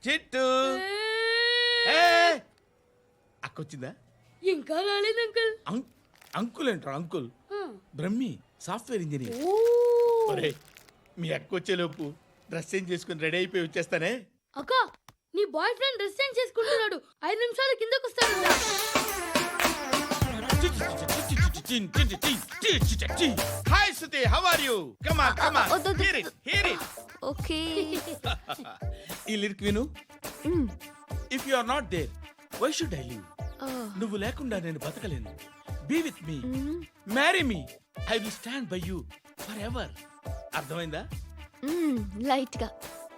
చిట్టు అక్కొచ్చిందా? ఇంకా రాలేదు అంకుల్. అంకుల్ ఏంట్రా అంకుల్? Brahmi software engineer. ఒరే మీ అక్కొచ్చేలోపు డ్రెస్ చేంజ్ చేసుకుని రెడీ అయిపోయి వచ్చేస్తానే. అక్క నీ బాయ్ ఫ్రెండ్ డ్రెస్ చేంజ్ చేసుకుంటున్నాడు, 5 నిమిషాలు కిందకు వస్తాడు. Hi Suthi, how are you? Come on come on, hear it. Okay. ఈ లిరిక్ విను. If you are not there why should I live? నువ్వు లేకుండా నేను బతకలేను. Be with me, marry me, I will stand by you for ever. అర్థమైందా? Light గా.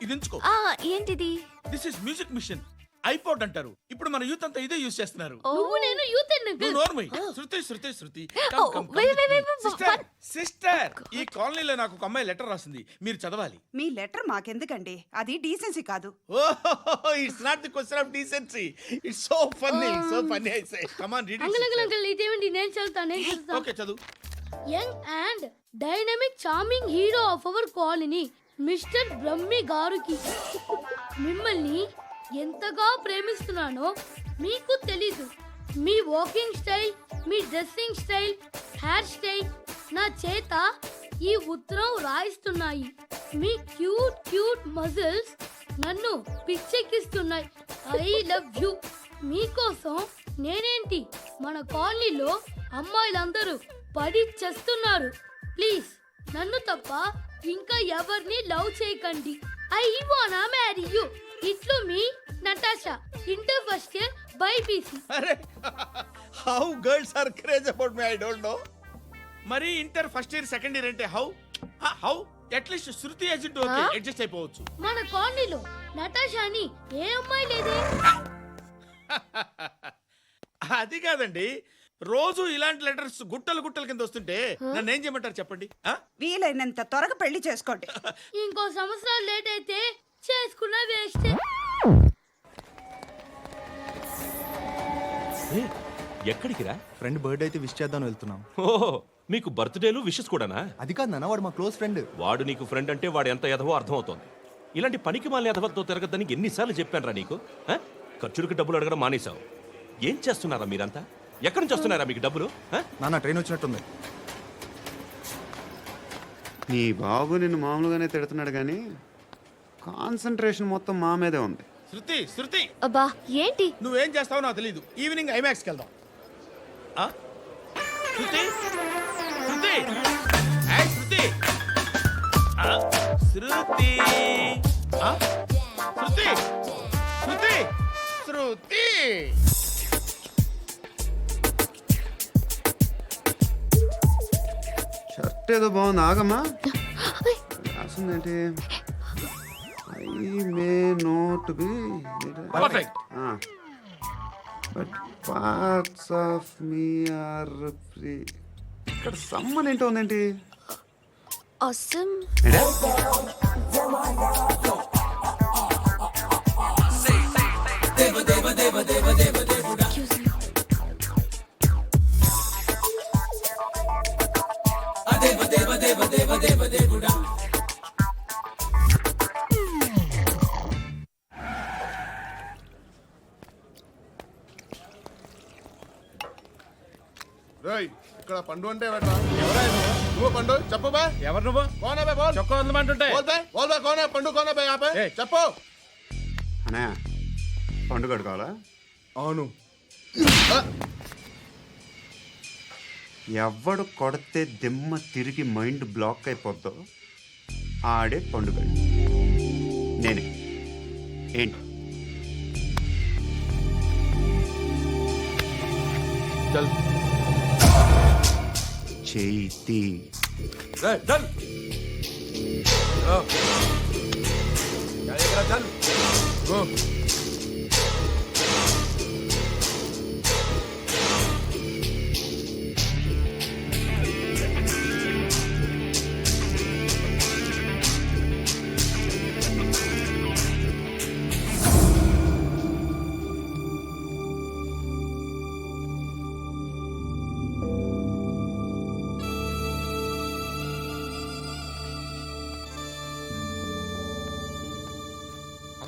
ఇది ఉంచుకో. ఏంటిది? This is music machine. IPod అంటారు. ఇప్పుడు మన యూత్ అంతా ఇదే యూస్ చేస్తున్నారు. నువ్వు నేను యూత్ అంకుల్. నోర్మై. శృతి శృతి శృతి. సిస్టర్, ఈ కాలనీలో నాకు ఒక అమ్మాయి లెటర్ రాసింది, మీరు చదవాలి. మీ లెటర్ మాకెందుకండి, అది డీసెన్సీ కాదు. Oh, it's not the question of decency, it's so funny I say. Come on read uncle it. Uncle ఇదేంటి? నేను చదువుతాను. ఓకే చదువు. Young and dynamic charming hero of our colony mister Brahmi గారికి మిమ్మల్ని ఎంతగా ప్రేమిస్తున్నానో మీకు తెలీదు. మీ వాకింగ్ స్టైల్, మీ డ్రెస్సింగ్ స్టైల్, హెయిర్ స్టైల్ నా చేత ఈ ఉత్తరం రాయిస్తున్నాయి. మీ క్యూట్ క్యూట్ మజిల్స్ నన్ను పిచ్చెక్కిస్తున్నాయి. I love you. మీకోసం నేనేంటి, మన కాలనీలో అమ్మాయిలందరూ పడి చేస్తున్నారు. ప్లీజ్ నన్ను తప్ప ఇంకా ఎవరిని లవ్ చేయకండి. ఐ వానా మ్యారీ యూ. ఇట్లు మీ Natasha, inter first year BiPC. అరే, how girls are craze about me I don't know. మరి inter first year second year అంటే how at least Shruti agent okay adjust అయిపోవచ్చు. మన కాలనీలో నటాషా అని ఏ అమ్మాయి లేదే. అది కాదండి, రోజు ఇలాంటి లెటర్స్ గుట్టలు గుట్టల కింద వస్తుంటే నన్ను ఏం చేయమంటారు చెప్పండి? వీలైనంత త్వరగా పెళ్లి చేసుకోండి. ఇంకో సంవత్సరాలు లేట్ అయితే చేసుకున్న వేస్టే. ఎక్కడికి రా? ఫ్రెండ్ బర్త్డే అయితే విష్ చేద్దాం వెళ్తున్నాం. ఓహో, మీకు బర్త్డేలు విషెస్ కూడానా? అది కాదు నాన్న, వాడు మా క్లోజ్ ఫ్రెండ్. వాడు నీకు ఫ్రెండ్ అంటే వాడు ఎంత ఎదవో అర్థమవుతోంది. ఇలాంటి పనికి మాలిన ఎదవలతో తిరగద్దని ఎన్నిసార్లు చెప్పానురా నీకు? ఖర్చులకు డబ్బులు అడగడం మానేశావు. ఏం చేస్తున్నారా మీరంతా? ఎక్కడి నుంచి వస్తున్నారా మీకు డబ్బులు? నాన్న ట్రైన్ వచ్చినట్టుంది. నీ బాబు నిన్ను మామూలుగానే తిడుతున్నాడు కానీ కాన్సన్ట్రేషన్ మొత్తం మా మీదే ఉంది. శృతి శృతి, అబ్బా ఏంటి? నువ్వేం చేస్తావో నాకు తెలీదు. ఈవినింగ్ ఐమాక్స్కి వెళ్దాం. శృతి శృతి శృతి శృతి శృతి శృతి శృతి. షర్ట్ ఏదో బాగుంది, ఆగమ్మా. రాసిందేంటి? I may not be perfect. But parts of me are free. ఇక్కడ సమ్మన్ ఏంటో ఉందేంటి? awesome. ఇక్కడ పండు అంటే నువ్వు పండు చెప్పు బా. ఎవరు నువ్వు? కోనా బే బోల్. చొక్కా వదలమంటుంటే బోల్ బే కోనా పండు కోనా బే ఆపే చెప్పు. అనే పండుగ కావాలా? అవును. ఎవడు కొడితే దిమ్మ తిరిగి మైండ్ బ్లాక్ అయిపోద్దో ఆడే పండుగ నేనే. ఏంటి? చల్ చేతి చల్ చల్.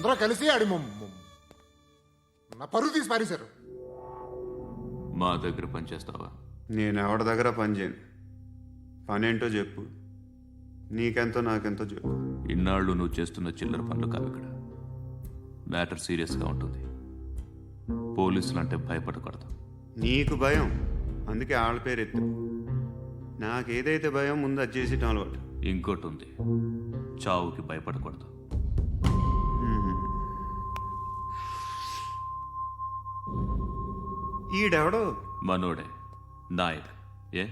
అందరూ కలిసి ఆడి నా పరువు తీసి పారేశారు. మా దగ్గర పనిచేస్తావా? నేను ఎవరి దగ్గర పని చేయను. పనేంటో చెప్పు. నీకెంతో నాకెంతో చెప్పు. ఇన్నాళ్ళు నువ్వు చేస్తున్న చిల్లర పనులు కావు ఇక్కడ. మ్యాటర్ సీరియస్గా ఉంటుంది. పోలీసులు అంటే భయపడకూడదు. నీకు భయం, అందుకే ఆళ్ళ పేరు ఎత్తు. నాకేదైతే భయం ముందు అది చేసేటం అలవాటు. ఇంకోటి ఉంది, చావుకి భయపడకూడదు. ఈడెవడో మనోడే నాయక్. ఏ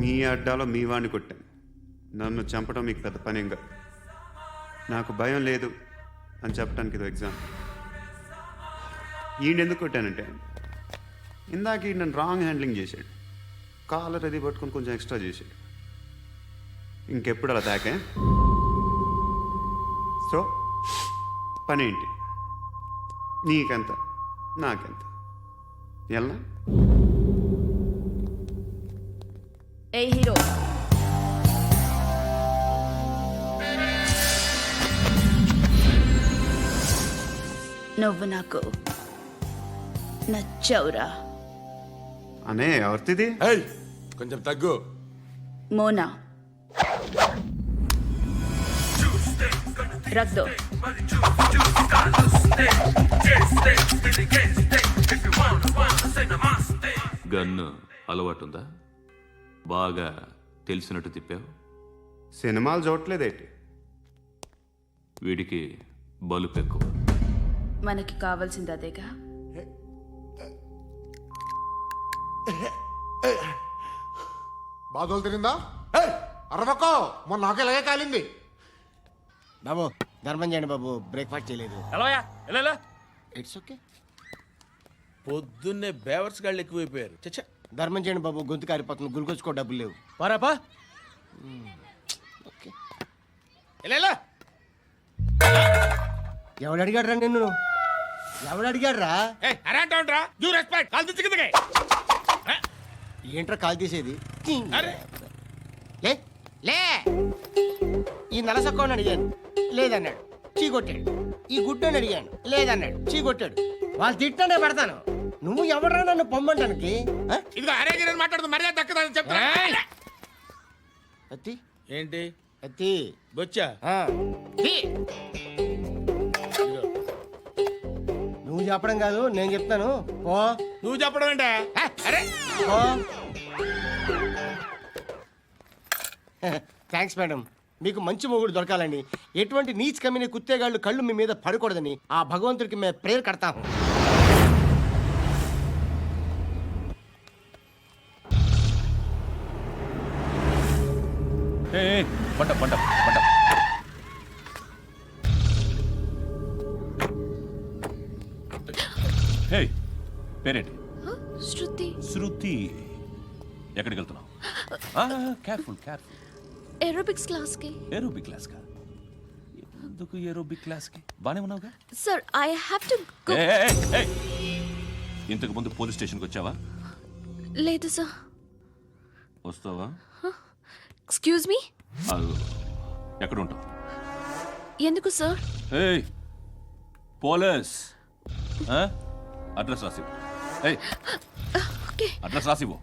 మీ అడ్డాలో మీ వాడిని కొట్టాను. నన్ను చంపడం మీకు పెద్ద పనేం కాదు. నాకు భయం లేదు అని చెప్పడానికి ఇది ఎగ్జామ్. ఈయనెందుకు కొట్టానంటే ఇందాక ఈ నన్ను రాంగ్ హ్యాండ్లింగ్ చేశాడు. కాలర్ అది పట్టుకొని కొంచెం ఎక్స్ట్రా చేశాడు. ఇంకెప్పుడు అలా తాకే. సో పనేంటి? నీకెంత నాకెంత ఎలా? ఏ హీరో, నువ్వు నాకు నచ్చావురా. అనే ఎవరిది? కొంచెం తగ్గు. మోనా రక్ దో. గన్ను అలవాటుందా? బాగా తెలిసినట్టు తిప్పావు. సినిమాలు చూడట్లేదేంటి? వీడికి బలుపు ఎక్కువ. మనకి కావాల్సింది అదేగా. బాధలు తిరిందా? అరవకో, మొన్న నాకు ఇలాగే కాలింది. బాబు ధర్మం చేయండి బాబు, బ్రేక్ఫాస్ట్ చేయలేదు. It's okay. పొద్దున్నే బేవర్స్ గాళ్ళు ఎక్కువైపోయారు. చచ్చా, ధర్మం చేయండి బాబు, గొంతు కారిపోతుంది, గురికొచ్చుకో డబ్బులు లేవు. పారాపా. ఓకే. ఎవడు అడిగాడు రా నిన్ను? ఎవడు అడిగాడు రా? ఏంట్రా కాల్ తీసేది? లే లే. ఈ నలసక్కని అడిగాను, లేదన్నాడు, చీ కొట్టాడు. ఈ గుడ్డని అడిగాను, లేదన్నాడు, చీ కొట్టాడు. వాళ్ళు తిట్టానే పెడతాను. నువ్వు ఎవడరా నన్ను పొమ్మంటానికి? ఇదిగో అరే మాట్లాడుతూ మర్యాద దక్కదని చెప్తా. అత్తి ఏంటి అత్తి బొచ్చా? ఆ. తీ. నువ్వు చెప్పడం కాదు, నేను చెప్తాను. ఓ నువ్వు చెప్పడం ఏంటే? అరే ఓ. Thanks madam. మీకు మంచి మొగుడు దొరకాలని, ఎటువంటి నీచ్ కమ్మిన కుత్తేగాళ్ళు కళ్ళు మీ మీద పడకూడదని ఆ భగవంతుడికి మేము ప్రేయర్ కడతాము. పంట పంట పంట. హే, పేరేంటి? శృతి. శృతి. ఎక్కడికి వెళ్తున్నావు? Careful careful. ఏరోబిక్స్ క్లాస్ కి. ఏరోబిక్ క్లాస్ కా? ఎందుకు ఏరోబిక్ క్లాస్ కి? బానే ఉన్నావుగా? Sir I have to go. ఇంతకు ముందు పోలీస్ స్టేషన్కి వచ్చావా? లేదు సార్. వస్తావా? Excuse me. ఎక్కడ ఉంటావు? ఎందుకు సార్? ఏయ్ పోలీస్, అడ్రస్ రాసివ్వు. ఏయ్ ఓకే. అడ్రస్ రాసివ్వు.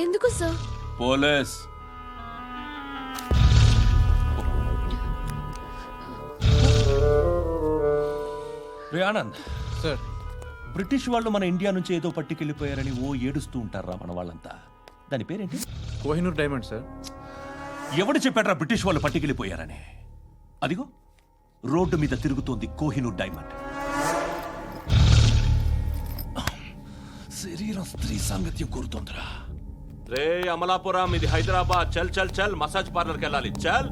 ఎందుకు సార్? పోలీస్. రే ఆనంద్ సార్. బ్రిటిష్ వాళ్ళు మన ఇండియా నుంచి ఏదో పట్టుకెళ్ళిపోయారని ఓ ఏడుస్తూ ఉంటారా మన వాళ్ళంతా. దాని పేరేంటి? Kohinoor diamond sir. ఎవడు చెప్పాడ్రా బ్రిటిష్ వాళ్ళు పట్టుకెళ్ళిపోయారని? అదిగో రోడ్డు మీద తిరుగుతోంది కోహినూర్ డైమండ్. శరీరం స్త్రీ సాంగత్యం కోరుతోందిరా. రే అమలాపురం, ఇది హైదరాబాద్. చల్ చల్ చల్, మసాజ్ పార్లర్కి వెళ్ళాలి. చల్.